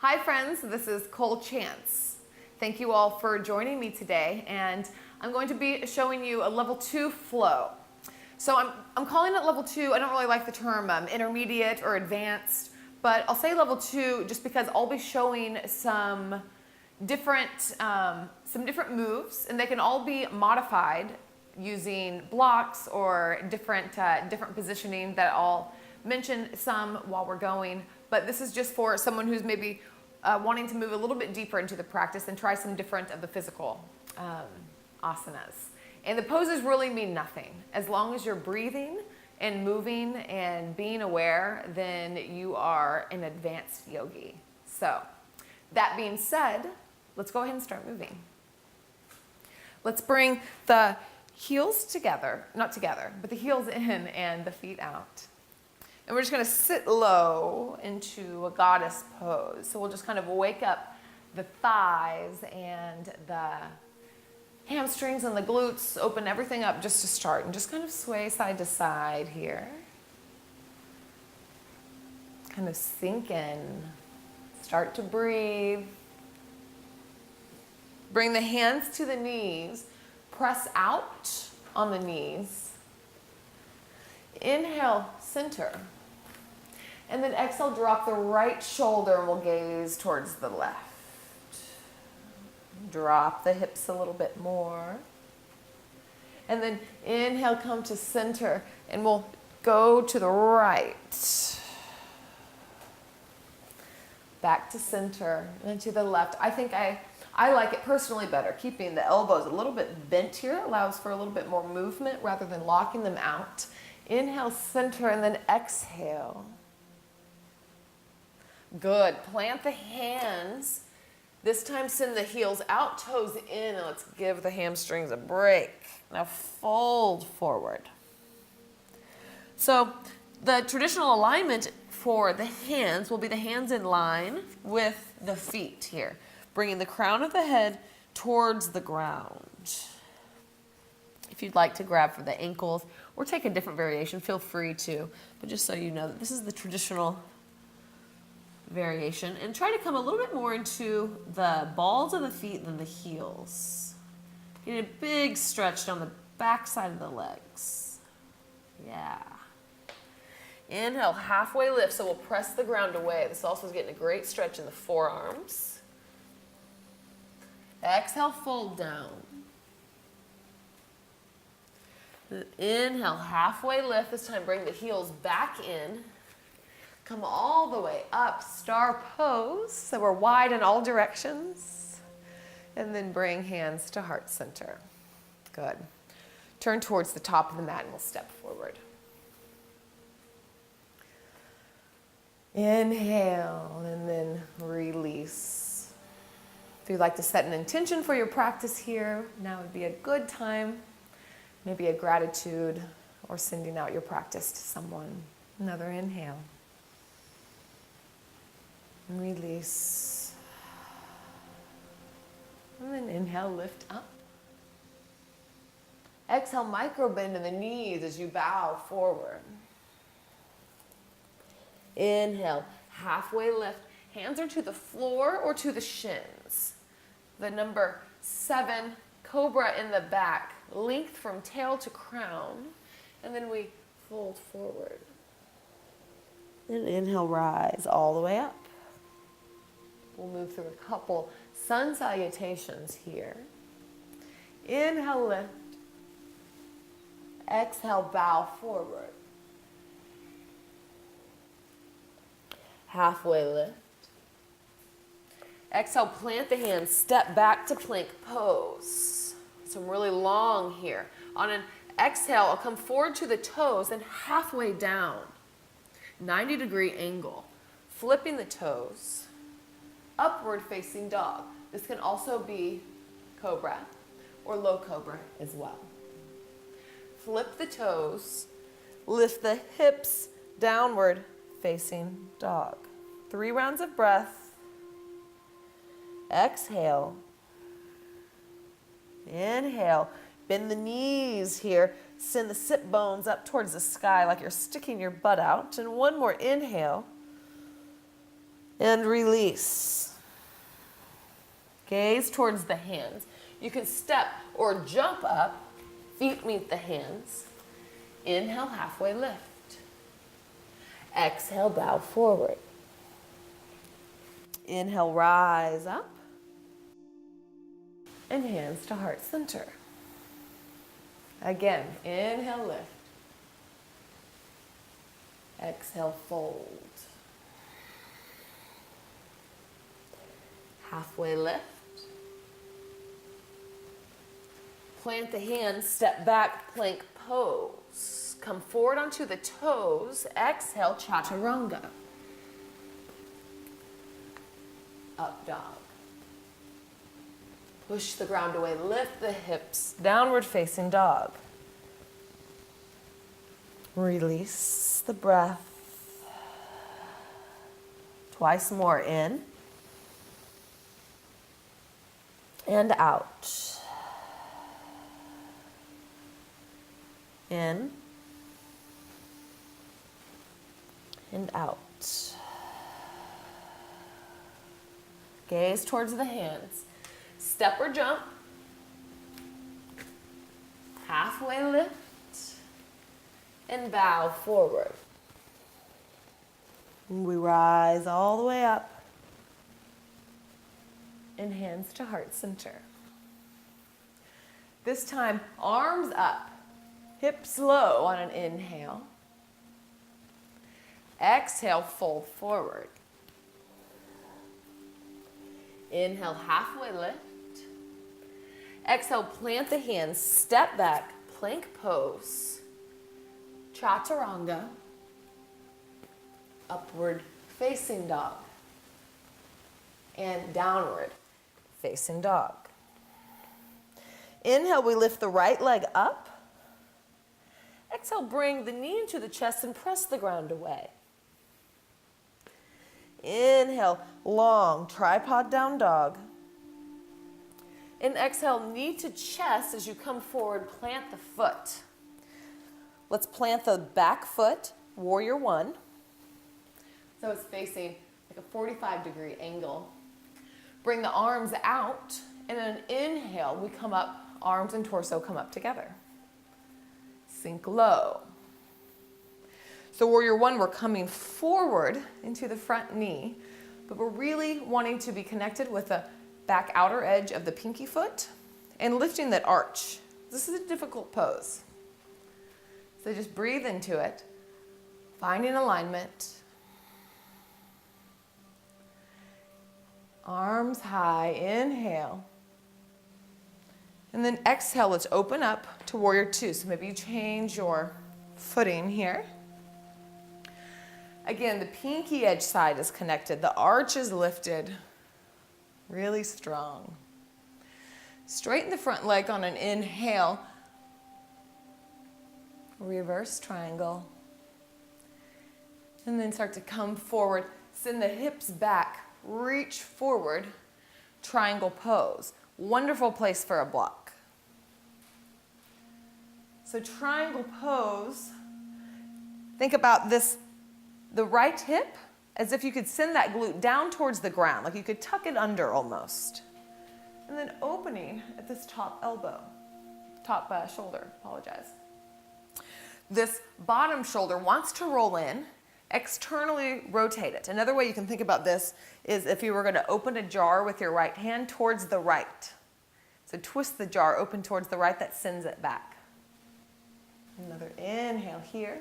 Hi friends, this is Cole Chance. Thank you all for joining me today, and I'm going to be showing you a level 2 flow. So I'm calling it level 2. I don't really like the term intermediate or advanced, but I'll say level 2 just because I'll be showing some different moves, and they can all be modified using blocks or different positioning that I'll mention some while we're going. But this is just for someone who's maybe wanting to move a little bit deeper into the practice and try some different of the physical asanas. And the poses really mean nothing. As long as you're breathing and moving and being aware, then you are an advanced yogi. So that being said, let's go ahead and start moving. Let's bring the heels together, not together, but the heels in and the feet out. And we're just going to sit low into a goddess pose. So we'll just kind of wake up the thighs and the hamstrings and the glutes, open everything up just to start, and just kind of sway side to side here. Kind of sink in. Start to breathe. Bring the hands to the knees. Press out on the knees. Inhale, center. And then exhale, drop the right shoulder and we'll gaze towards the left. Drop the hips a little bit more. And then inhale, come to center, and we'll go to the right. Back to center, and then to the left. I think I like it personally better, keeping the elbows a little bit bent here. Allows for a little bit more movement rather than locking them out. Inhale, center, and then exhale. Good. Plant the hands. This time send the heels out, toes in, and let's give the hamstrings a break. Now fold forward. So the traditional alignment for the hands will be the hands in line with the feet here, bringing the crown of the head towards the ground. If you'd like to grab for the ankles or take a different variation, feel free to. But just so you know that this is the traditional variation, and try to come a little bit more into the balls of the feet than the heels. Get a big stretch down the back side of the legs. Yeah. Inhale, halfway lift, so we'll press the ground away. This also is getting a great stretch in the forearms. Exhale, fold down. Inhale, halfway lift. This time bring the heels back in. Come all the way up, star pose, so we're wide in all directions. And then bring hands to heart center. Good. Turn towards the top of the mat and we'll step forward. Inhale and then release. If you'd like to set an intention for your practice here, now would be a good time. Maybe a gratitude or sending out your practice to someone. Another inhale. Release. And then inhale, lift up. Exhale, micro bend in the knees as you bow forward. Inhale, halfway lift. Hands are to the floor or to the shins. The number 7, cobra in the back, length from tail to crown. And then we fold forward. And inhale, rise all the way up. We'll move through a couple sun salutations here. Inhale, lift. Exhale, bow forward. Halfway lift. Exhale, plant the hands, step back to plank pose. So I'm really long here. On an exhale, I'll come forward to the toes and halfway down. 90-degree angle. Flipping the toes. Upward facing dog. This can also be cobra or low cobra as well. Flip the toes, lift the hips downward facing dog. 3 rounds of breath. Exhale. Inhale. Bend the knees here. Send the sit bones up towards the sky like you're sticking your butt out. And one more inhale. And release. Gaze towards the hands. You can step or jump up, feet meet the hands. Inhale, halfway lift. Exhale, bow forward. Inhale, rise up. And hands to heart center. Again, inhale, lift. Exhale, fold. Halfway lift. Plant the hands, step back, plank pose. Come forward onto the toes. Exhale, chaturanga. Up dog. Push the ground away, lift the hips, downward facing dog. Release the breath. Twice more, in and out. In and out. Gaze towards the hands. Step or jump. Halfway lift. And bow forward. We rise all the way up. And hands to heart center. This time, arms up. Hips low on an inhale. Exhale, fold forward. Inhale, halfway lift. Exhale, plant the hands, step back, plank pose. Chaturanga. Upward facing dog. And downward facing dog. Inhale, we lift the right leg up. Exhale, bring the knee into the chest and press the ground away. Inhale, long tripod down dog. And exhale, knee to chest as you come forward, plant the foot. Let's plant the back foot, warrior one. So it's facing like a 45-degree angle. Bring the arms out, and on an inhale, we come up, arms and torso come up together. Sink low. So warrior one, we're coming forward into the front knee, but we're really wanting to be connected with the back outer edge of the pinky foot and lifting that arch. This is a difficult pose. So just breathe into it, finding alignment. Arms high, inhale. And then exhale, let's open up to warrior two. So maybe you change your footing here. Again, the pinky edge side is connected. The arch is lifted. Really strong. Straighten the front leg on an inhale. Reverse triangle. And then start to come forward. Send the hips back. Reach forward. Triangle pose. Wonderful place for a block. So triangle pose, think about this, the right hip, as if you could send that glute down towards the ground, like you could tuck it under almost. And then opening at this top elbow, top shoulder, apologize. This bottom shoulder wants to roll in, externally rotate it. Another way you can think about this is if you were going to open a jar with your right hand towards the right. So twist the jar open towards the right, that sends it back. Another inhale here.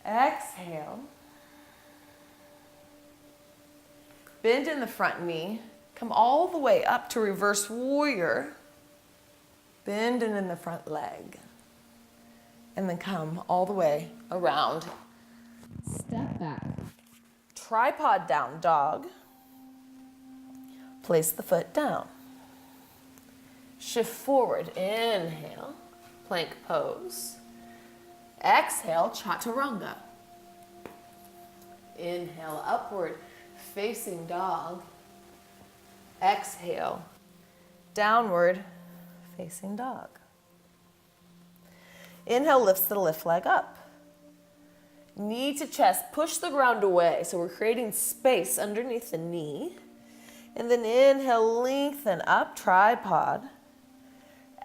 Exhale. Bend in the front knee. Come all the way up to reverse warrior. Bend in the front leg. And then come all the way around. Step back. Tripod down dog. Place the foot down. Shift forward. Inhale. Plank pose. Exhale, chaturanga. Inhale, upward facing dog. Exhale, downward facing dog. Inhale, lifts the left leg up. knee to chest, push the ground away. So we're creating space underneath the knee. And then inhale, lengthen up, tripod.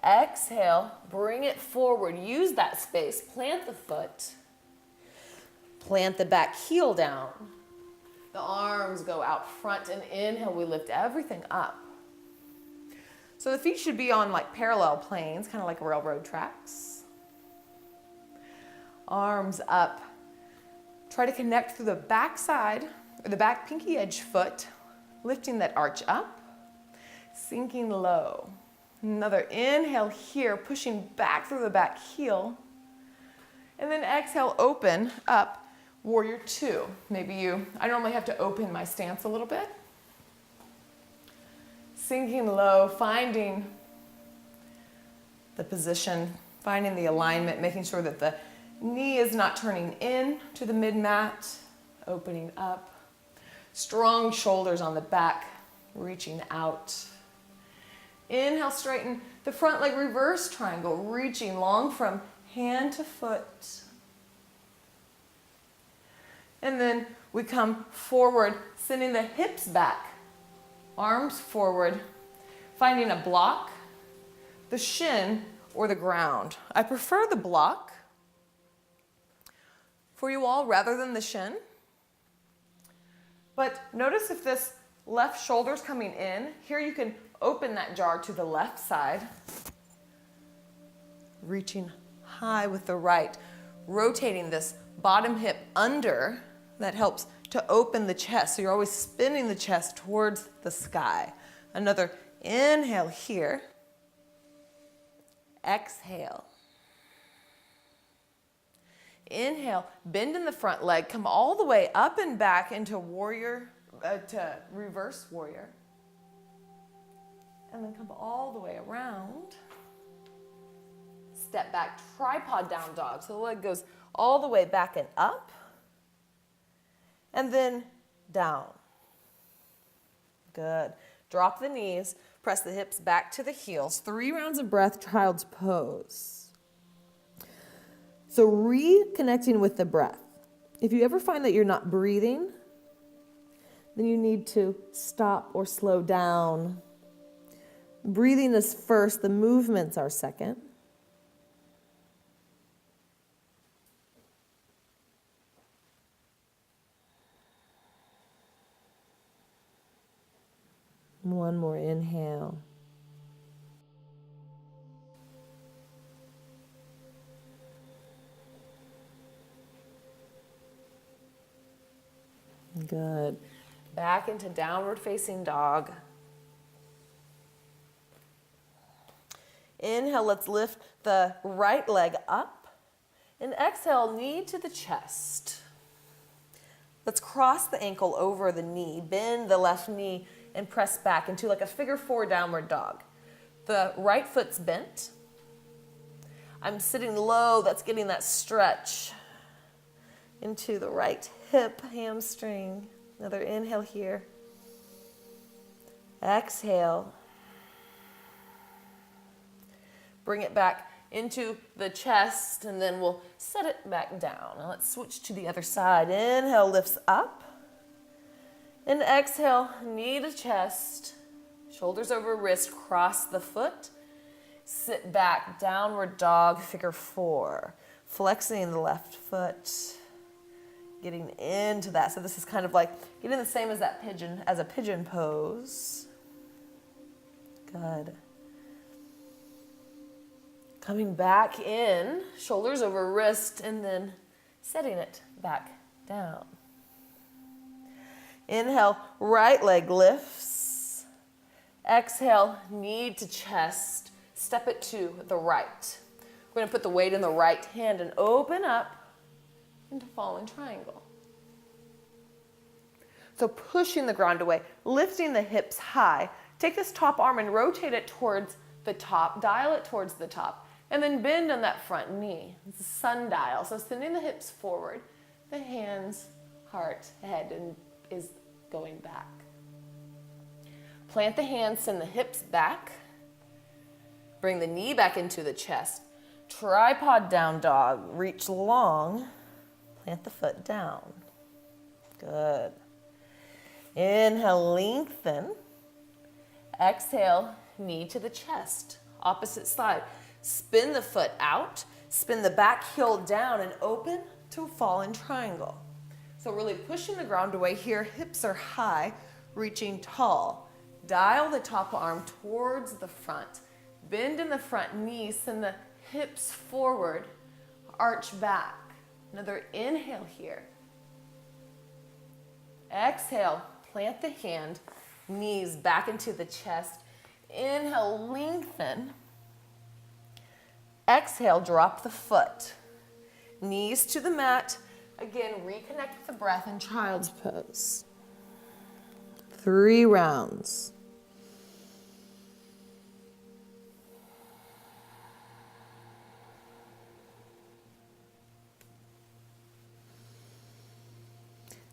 Exhale, bring it forward. Use that space, plant the foot. Plant the back heel down. The arms go out front, and inhale, we lift everything up. So the feet should be on like parallel planes, kind of like railroad tracks. Arms up. Try to connect through the back side, or the back pinky edge foot, lifting that arch up, sinking low. Another inhale here, pushing back through the back heel. And then exhale, open up, warrior two. I normally have to open my stance a little bit. Sinking low, finding the position, finding the alignment, making sure that the knee is not turning in to the mid-mat, opening up. Strong shoulders on the back, reaching out. Inhale, straighten the front leg, reverse triangle, reaching long from hand to foot. And then we come forward, sending the hips back, arms forward, finding a block, the shin, or the ground. I prefer the block for you all rather than the shin. But notice if this left shoulder's coming in, here you can open that jar to the left side, reaching high with the right, rotating this bottom hip under. That helps to open the chest. So you're always spinning the chest towards the sky. Another inhale here. Exhale. Inhale, bend in the front leg, come all the way up and back into reverse warrior. And then come all the way around. Step back, tripod down dog. So the leg goes all the way back and up. And then down. Good. Drop the knees, press the hips back to the heels. 3 rounds of breath, child's pose. So reconnecting with the breath. If you ever find that you're not breathing, then you need to stop or slow down. Breathing is first, the movements are second. One more inhale. Good. Back into downward facing dog. Inhale, let's lift the right leg up. And exhale, knee to the chest. Let's cross the ankle over the knee, bend the left knee, and press back into like a figure 4 downward dog. The right foot's bent. I'm sitting low, that's getting that stretch into the right hip, hamstring. Another inhale here. Exhale. Bring it back into the chest, and then we'll set it back down. Now let's switch to the other side. Inhale, lifts up. And exhale, knee to chest, shoulders over wrist, cross the foot. Sit back, downward dog, figure 4. Flexing the left foot, getting into that. So this is kind of like getting the same as that pigeon, as a pigeon pose. Good. Coming back in, shoulders over wrist, and then setting it back down. Inhale, right leg lifts. Exhale, knee to chest. Step it to the right. We're going to put the weight in the right hand and open up into fallen triangle. So pushing the ground away, lifting the hips high. Take this top arm and rotate it towards the top. Dial it towards the top. And then bend on that front knee. It's a sundial. So sending the hips forward. The hands, heart, head, and is going back. Plant the hands, send the hips back. Bring the knee back into the chest. Tripod down dog. Reach long. plant the foot down. Good. Inhale, lengthen. Exhale, knee to the chest. Opposite side. Spin the foot out. Spin the back heel down and open to a fallen triangle. So really pushing the ground away here. Hips are high, reaching tall. Dial the top arm towards the front. Bend in the front knee, send the hips forward, arch back. Another inhale here. Exhale, plant the hand, knees back into the chest. Inhale, lengthen. Exhale, drop the foot. Knees to the mat. Again, reconnect with the breath in child's pose. 3 rounds.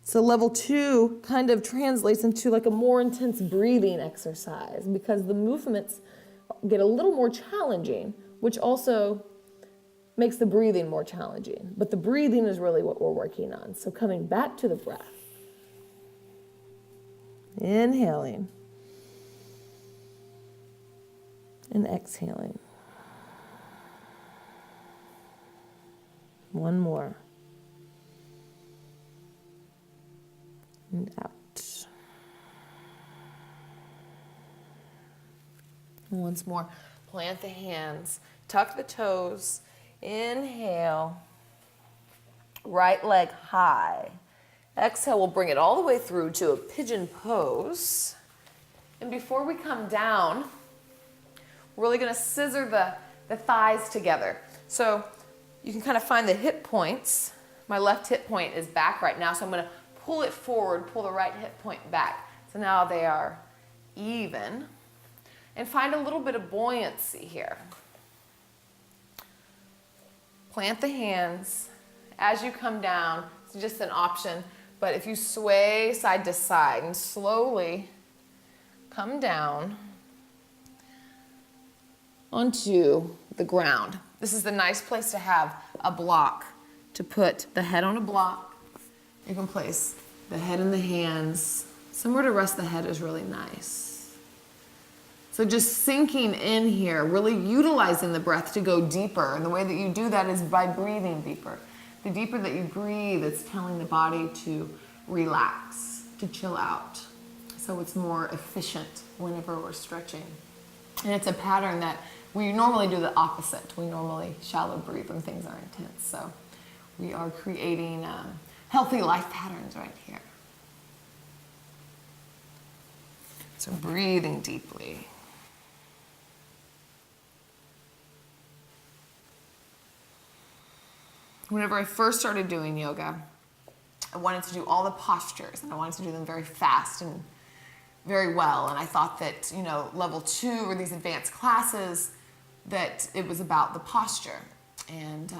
So level 2 kind of translates into like a more intense breathing exercise because the movements get a little more challenging, which also makes the breathing more challenging. But the breathing is really what we're working on. So coming back to the breath. Inhaling. And exhaling. One more. And out. And once more, plant the hands, tuck the toes, inhale, right leg high. Exhale, we'll bring it all the way through to a pigeon pose. And before we come down, we're really gonna scissor the thighs together. So you can kind of find the hip points. My left hip point is back right now, so I'm gonna pull it forward, pull the right hip point back. So now they are even. And find a little bit of buoyancy here. Plant the hands as you come down. It's just an option, but if you sway side to side and slowly come down onto the ground. This is the nice place to have a block, to put the head on a block. You can place the head in the hands. Somewhere to rest the head is really nice. So just sinking in here, really utilizing the breath to go deeper. And the way that you do that is by breathing deeper. The deeper that you breathe, it's telling the body to relax, to chill out. So it's more efficient whenever we're stretching. And it's a pattern that we normally do the opposite. We normally shallow breathe when things are intense. So we are creating healthy life patterns right here. So breathing deeply. Whenever I first started doing yoga, I wanted to do all the postures and I wanted to do them very fast and very well. And I thought that, you know, level 2 or these advanced classes, that it was about the posture. And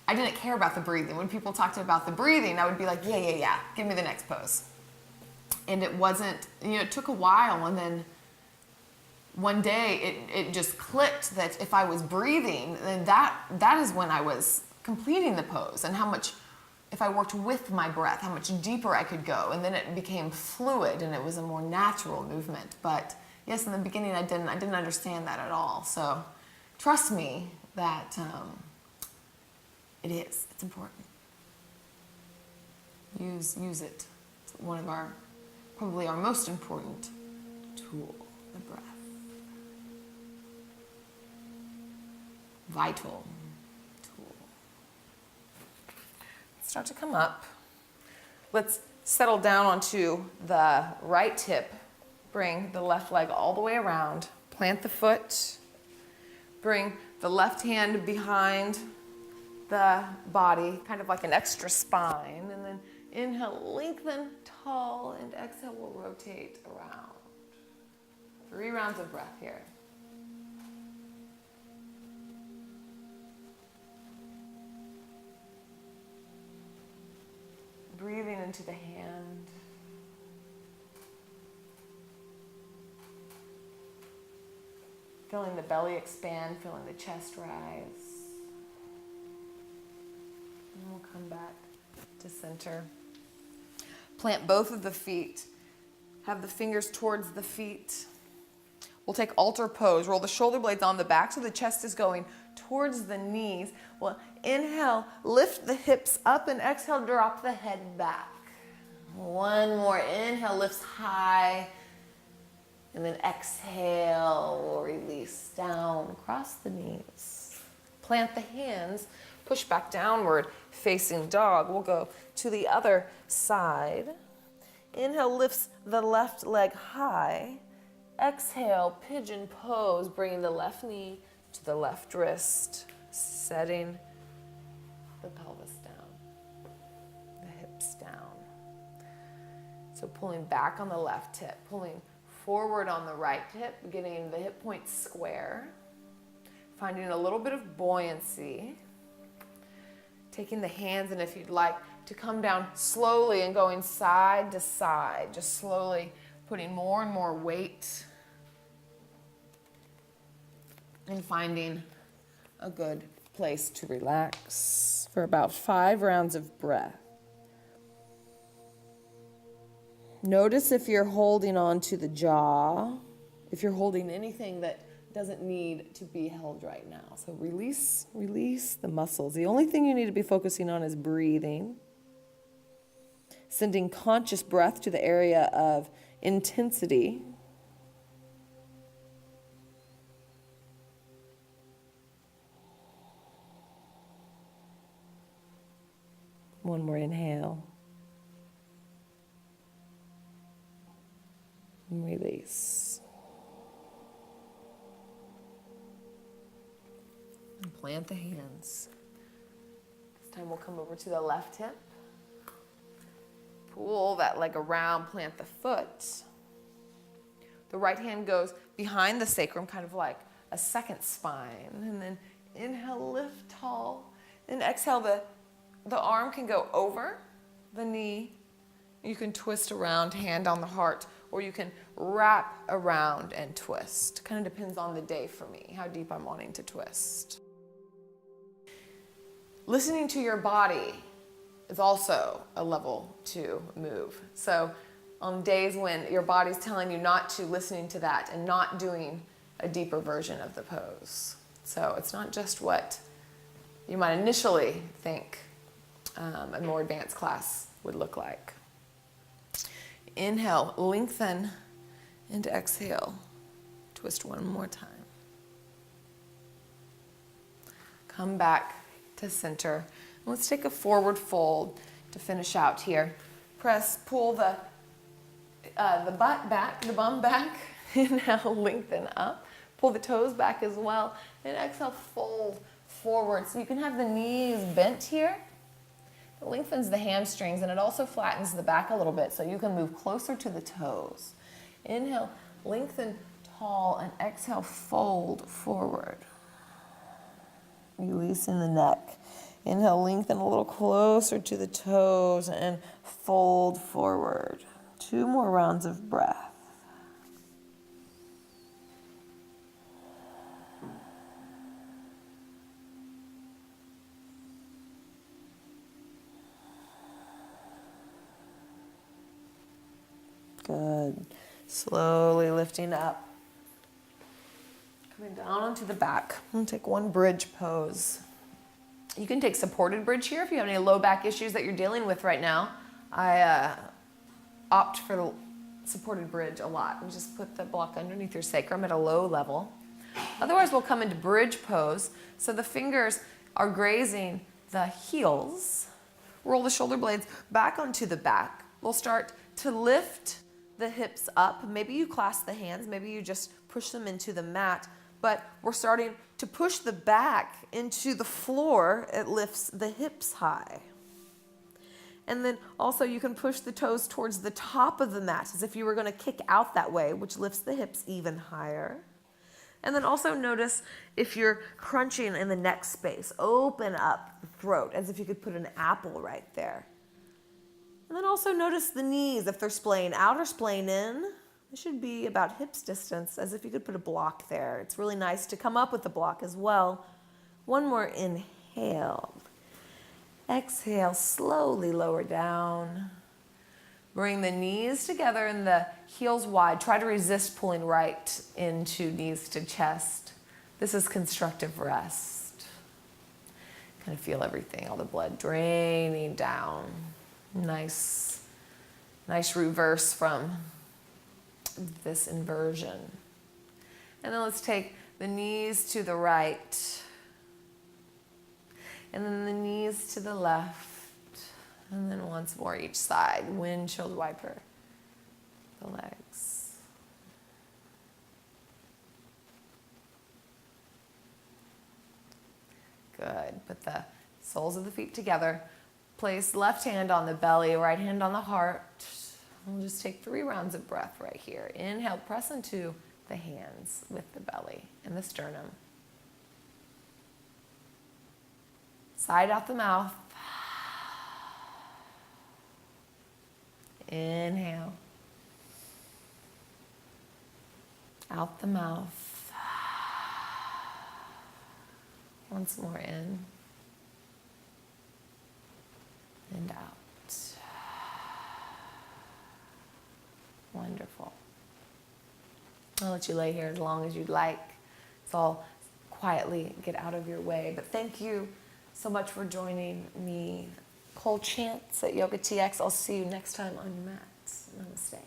I didn't care about the breathing. When people talked about the breathing, I would be like, yeah, give me the next pose. And it wasn't, you know, it took a while, and then one day it just clicked that if I was breathing, then that is when I was completing the pose, and how much, if I worked with my breath, how much deeper I could go. And then it became fluid and it was a more natural movement. But yes, in the beginning I didn't understand that at all. So trust me that it's important. Use it. It's one of our, probably our most important tool, the breath. Vital tool. Start to come up. Let's settle down onto the right hip. Bring the left leg all the way around. Plant the foot. Bring the left hand behind the body, kind of like an extra spine. And then inhale, lengthen, tall, and exhale, we'll rotate around. 3 rounds of breath here. Breathing into the hand. Feeling the belly expand, feeling the chest rise. Come back to center. Plant both of the feet. Have the fingers towards the feet. We'll take altar pose. Roll the shoulder blades on the back so the chest is going towards the knees. Well, inhale, lift the hips up, and exhale, drop the head back. One more. Inhale, lifts high. And then exhale, we'll release down, across the knees. Plant the hands, push back downward, facing dog. We'll go to the other side. Inhale, lifts the left leg high. Exhale, pigeon pose, bringing the left knee to the left wrist, setting the pelvis down, the hips down. So pulling back on the left hip, pulling forward on the right hip, getting the hip points square, finding a little bit of buoyancy, taking the hands, and if you'd like to come down slowly and going side to side, just slowly putting more and more weight and finding a good place to relax for about 5 rounds of breath. Notice if you're holding on to the jaw, if you're holding anything that doesn't need to be held right now. So release the muscles. The only thing you need to be focusing on is breathing. Sending conscious breath to the area of intensity. One more inhale. And release. And plant the hands. This time we'll come over to the left hip. Pull that leg around, plant the foot. The right hand goes behind the sacrum, kind of like a second spine. And then inhale, lift tall. And exhale, the arm can go over the knee. You can twist around, hand on the heart, or you can wrap around and twist. Kind of depends on the day for me, how deep I'm wanting to twist. Listening to your body is also a level 2 move. So on days when your body's telling you not to, listening to that and not doing a deeper version of the pose. So it's not just what you might initially think a more advanced class would look like. Inhale, lengthen, and exhale. Twist one more time. Come back to center. Let's take a forward fold to finish out here. Pull the butt back, the bum back. Inhale, lengthen up. Pull the toes back as well. And exhale, fold forward. So you can have the knees bent here. It lengthens the hamstrings and it also flattens the back a little bit so you can move closer to the toes. Inhale, lengthen tall, and exhale, fold forward. Releasing the neck. Inhale, lengthen a little closer to the toes and fold forward. 2 more rounds of breath. Good. Slowly lifting up. Coming down onto the back. We'll take one bridge pose. You can take supported bridge here if you have any low back issues that you're dealing with right now. I opt for the supported bridge a lot. And just put the block underneath your sacrum at a low level. Otherwise, we'll come into bridge pose. So the fingers are grazing the heels. Roll the shoulder blades back onto the back. We'll start to lift the hips up. Maybe you clasp the hands. Maybe you just push them into the mat. But we're starting to push the back into the floor. It lifts the hips high. And then also you can push the toes towards the top of the mat as if you were going to kick out that way, which lifts the hips even higher. And then also notice if you're crunching in the neck space. Open up the throat as if you could put an apple right there. And then also notice the knees, if they're splaying out or splaying in. It should be about hips distance, as if you could put a block there. It's really nice to come up with the block as well. One more inhale. Exhale, slowly lower down. Bring the knees together and the heels wide. Try to resist pulling right into knees to chest. This is constructive rest. Kind of feel everything, all the blood draining down. Nice reverse from this inversion. And then let's take the knees to the right. And then the knees to the left. And then once more each side. Windshield wiper the legs. Good. Put the soles of the feet together. Place left hand on the belly, right hand on the heart. We'll just take 3 rounds of breath right here. Inhale, press into the hands with the belly and the sternum. Side out the mouth. Inhale. Out the mouth. Once more in. And out. Wonderful. I'll let you lay here as long as you'd like. So I'll quietly get out of your way. But thank you so much for joining me. Cold chants at Yoga TX. I'll see you next time on your mats. Namaste.